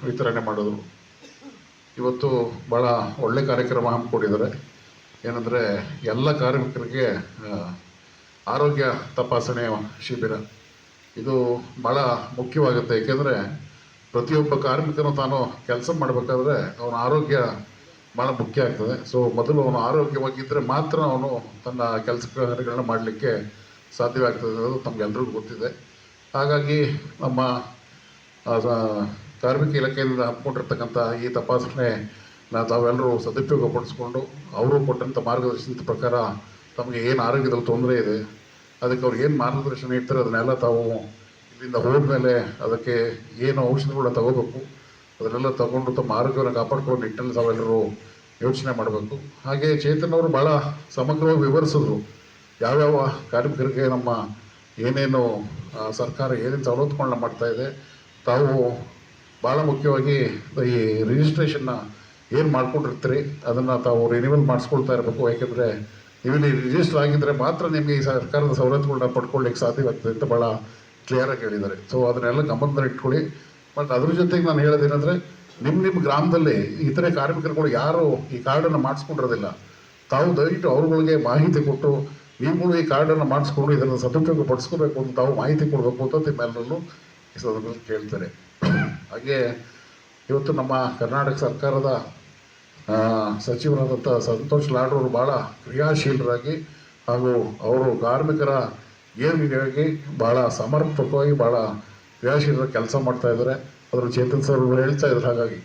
ವಿತರಣೆ ಮಾಡೋದು. ಇವತ್ತು ಭಾಳ ಒಳ್ಳೆ ಕಾರ್ಯಕ್ರಮ ಹಮ್ಮಿಕೊಂಡಿದ್ದಾರೆ. ಏನಂದರೆ ಎಲ್ಲ ಕಾರ್ಮಿಕರಿಗೆ ಆರೋಗ್ಯ ತಪಾಸಣೆ ಶಿಬಿರ ಇದು ಭಾಳ ಮುಖ್ಯವಾಗುತ್ತೆ. ಏಕೆಂದರೆ ಪ್ರತಿಯೊಬ್ಬ ಕಾರ್ಮಿಕನು ತಾನು ಕೆಲಸ ಮಾಡಬೇಕಾದ್ರೆ ಅವನ ಆರೋಗ್ಯ ಭಾಳ ಮುಖ್ಯ ಆಗ್ತದೆ. ಸೊ ಮೊದಲು ಅವನು ಆರೋಗ್ಯವಾಗಿದ್ದರೆ ಮಾತ್ರ ಅವನು ತನ್ನ ಕೆಲಸ ಕಾರ್ಯಗಳನ್ನ ಮಾಡಲಿಕ್ಕೆ ಸಾಧ್ಯವಾಗ್ತದೆ ಅನ್ನೋದು ತಮಗೆಲ್ಲರಿಗೂ ಗೊತ್ತಿದೆ. ಹಾಗಾಗಿ ನಮ್ಮ ಕಾರ್ಮಿಕ ಇಲಾಖೆಯಿಂದ ಹಮ್ಮಿಕೊಂಡಿರ್ತಕ್ಕಂಥ ಈ ತಪಾಸಣೆ ತಾವೆಲ್ಲರೂ ಸದುಪಯೋಗಪಡಿಸ್ಕೊಂಡು ಅವರು ಕೊಟ್ಟಂಥ ಮಾರ್ಗದರ್ಶನದ ಪ್ರಕಾರ ತಮಗೆ ಏನು ಆರೋಗ್ಯದಲ್ಲಿ ತೊಂದರೆ ಇದೆ ಅದಕ್ಕೆ ಅವ್ರಿಗೆ ಏನು ಮಾರ್ಗದರ್ಶನ ನೀಡ್ತಾರೆ ಅದನ್ನೆಲ್ಲ ತಾವು ಇಲ್ಲಿಂದ ಹೋದ್ಮೇಲೆ ಅದಕ್ಕೆ ಏನು ಔಷಧಿಗಳನ್ನ ತಗೋಬೇಕು ಅದನ್ನೆಲ್ಲ ತಗೊಂಡು ತಮ್ಮ ಆರೋಗ್ಯವನ್ನು ಕಾಪಾಡ್ಕೊಳ್ಳೋ ನಿಟ್ಟಿನಲ್ಲಿ ತಾವೆಲ್ಲರೂ ಯೋಚನೆ ಮಾಡಬೇಕು. ಹಾಗೆ ಚೇತನ್ ಅವರು ಭಾಳ ಸಮಗ್ರವಾಗಿ ವಿವರಿಸಿದ್ರು ಯಾವ್ಯಾವ ಕಾರ್ಮಿಕರಿಗೆ ನಮ್ಮ ಏನೇನು ಸರ್ಕಾರ ಏನೇನು ಸವಲತ್ತುಗಳನ್ನ ಮಾಡ್ತಾಯಿದೆ. ತಾವು ಭಾಳ ಮುಖ್ಯವಾಗಿ ಈ ರಿಜಿಸ್ಟ್ರೇಷನ್ನ ಏನು ಮಾಡ್ಕೊಂಡಿರ್ತೀರಿ ಅದನ್ನು ತಾವು ರಿನ್ಯೂವಲ್ ಮಾಡಿಸ್ಕೊಳ್ತಾ ಇರಬೇಕು. ಯಾಕೆಂದರೆ ನೀವಿಲ್ಲಿ ರಿಜಿಸ್ಟರ್ ಆಗಿದ್ದರೆ ಮಾತ್ರ ನಿಮಗೆ ಈ ಸರ್ಕಾರದ ಸವಲತ್ತುಗಳನ್ನ ಪಡ್ಕೊಳ್ಳಿಕ್ಕೆ ಸಾಧ್ಯವಾಗ್ತದೆ ಅಂತ ಭಾಳ ಕ್ಲಿಯರಾಗಿ ಹೇಳಿದ್ದಾರೆ. ಸೊ ಅದನ್ನೆಲ್ಲ ಗಮನದಲ್ಲಿ ಇಟ್ಕೊಳ್ಳಿ. ಬಟ್ ಅದ್ರ ಜೊತೆಗೆ ನಾನು ಹೇಳೋದೇನೆಂದರೆ ನಿಮ್ಮ ಗ್ರಾಮದಲ್ಲಿ ಇತರೆ ಕಾರ್ಮಿಕರುಗಳು ಯಾರು ಈ ಕಾರ್ಡನ್ನು ಮಾಡಿಸ್ಕೊಂಡಿರೋದಿಲ್ಲ, ತಾವು ದಯವಿಟ್ಟು ಅವ್ರುಗಳಿಗೆ ಮಾಹಿತಿ ಕೊಟ್ಟು ನೀವುಗಳು ಈ ಕಾರ್ಡನ್ನು ಮಾಡಿಸ್ಕೊಂಡು ಇದನ್ನು ಸದುಪಯೋಗ ಪಡಿಸ್ಕೋಬೇಕು ಅಂತ ತಾವು ಮಾಹಿತಿ ಕೊಡಬೇಕು ಅಂತ ನಿಮ್ಮೆಲ್ಲರಲ್ಲೂ ಈ ಸಂದರ್ಭದಲ್ಲಿ ಕೇಳ್ತಾರೆ. ಹಾಗೆ ಇವತ್ತು ನಮ್ಮ ಕರ್ನಾಟಕ ಸರ್ಕಾರದ ಸಚಿವರಾದಂಥ ಸಂತೋಷ್ ಲಾಡ್ ಅವರು ಭಾಳ ಕ್ರಿಯಾಶೀಲರಾಗಿ ಹಾಗೂ ಅವರು ಕಾರ್ಮಿಕರ ಏಳಿಗೆಗಾಗಿ ಭಾಳ ಸಮರ್ಪಕವಾಗಿ ಭಾಳ ಕ್ರಿಯಾಶೀಲರ ಕೆಲಸ ಮಾಡ್ತಾಯಿದ್ದಾರೆ. ಅದರ ಚೇತನ್ ಸರ್ ಅವರು ಹೇಳ್ತಾ ಇದ್ರು. ಹಾಗಾಗಿ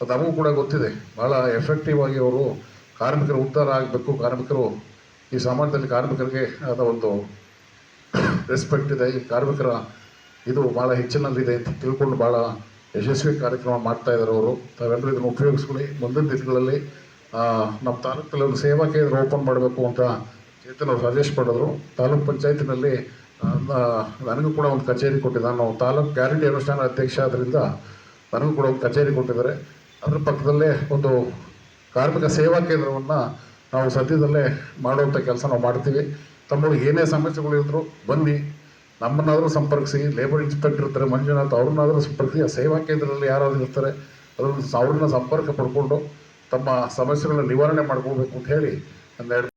ಅದು ನಮಗೂ ಕೂಡ ಗೊತ್ತಿದೆ ಭಾಳ ಎಫೆಕ್ಟಿವ್ ಆಗಿ ಅವರು ಕಾರ್ಮಿಕರು ಉದ್ಧಾರ ಆಗಬೇಕು. ಕಾರ್ಮಿಕರು ಈ ಸಮಾಜದಲ್ಲಿ ಕಾರ್ಮಿಕರಿಗೆ ಆದ ಒಂದು ರೆಸ್ಪೆಕ್ಟ್ ಇದೆ, ಈ ಕಾರ್ಮಿಕರ ಇದು ಭಾಳ ಹೆಚ್ಚಿನಲ್ಲಿದೆ ಅಂತ ತಿಳ್ಕೊಂಡು ಭಾಳ ಯಶಸ್ವಿ ಕಾರ್ಯಕ್ರಮ ಮಾಡ್ತಾಯಿದ್ದಾರೆ ಅವರು. ತಾವೆಲ್ಲರೂ ಇದನ್ನು ಉಪಯೋಗಿಸ್ಕೊಳ್ಳಿ. ಮುಂದಿನ ದಿನಗಳಲ್ಲಿ ನಮ್ಮ ತಾಲೂಕಲ್ಲಿ ಒಂದು ಸೇವಾ ಕೇಂದ್ರ ಓಪನ್ ಮಾಡಬೇಕು ಅಂತ ಚೇತನ್ ಅವರು ಸಜೆಸ್ಟ್ ಮಾಡಿದ್ರು. ತಾಲೂಕ್ ಪಂಚಾಯತಿನಲ್ಲಿ ನನಗೂ ಕೂಡ ಒಂದು ಕಚೇರಿ ಕೊಟ್ಟಿದ್ದೆ. ನಾನು ತಾಲೂಕು ಗ್ಯಾರಂಟಿ ಅನುಷ್ಠಾನ ಅಧ್ಯಕ್ಷ ಆದ್ದರಿಂದ ನನಗೂ ಕೂಡ ಒಂದು ಕಚೇರಿ ಕೊಟ್ಟಿದ್ದಾರೆ. ಅದರ ಪಕ್ಕದಲ್ಲೇ ಒಂದು ಕಾರ್ಮಿಕ ಸೇವಾ ಕೇಂದ್ರವನ್ನು ನಾವು ಸದ್ಯದಲ್ಲೇ ಮಾಡುವಂಥ ಕೆಲಸ ನಾವು ಮಾಡ್ತೀವಿ. ತಮ್ಮೊಳಗೆ ಏನೇ ಸಮಸ್ಯೆಗಳಿದ್ರು ಬನ್ನಿ, ನಮ್ಮನ್ನಾದರೂ ಸಂಪರ್ಕಿಸಿ. ಲೇಬರ್ ಇನ್ಸ್ಪೆಕ್ಟರ್ ಇರ್ತಾರೆ ಮಂಜುನಾಥ್, ಅವ್ರನ್ನಾದರೂ ಸಂಪರ್ಕಿಸಿ. ಆ ಸೇವಾ ಕೇಂದ್ರದಲ್ಲಿ ಯಾರಾದರೂ ಇರ್ತಾರೆ ಅವ್ರನ್ನ ಸಂಪರ್ಕ ಪಡ್ಕೊಂಡು ತಮ್ಮ ಸಮಸ್ಯೆಗಳನ್ನ ನಿವಾರಣೆ ಮಾಡ್ಕೋಬೇಕು ಅಂತ ಹೇಳಿ ಒಂದೆರಡು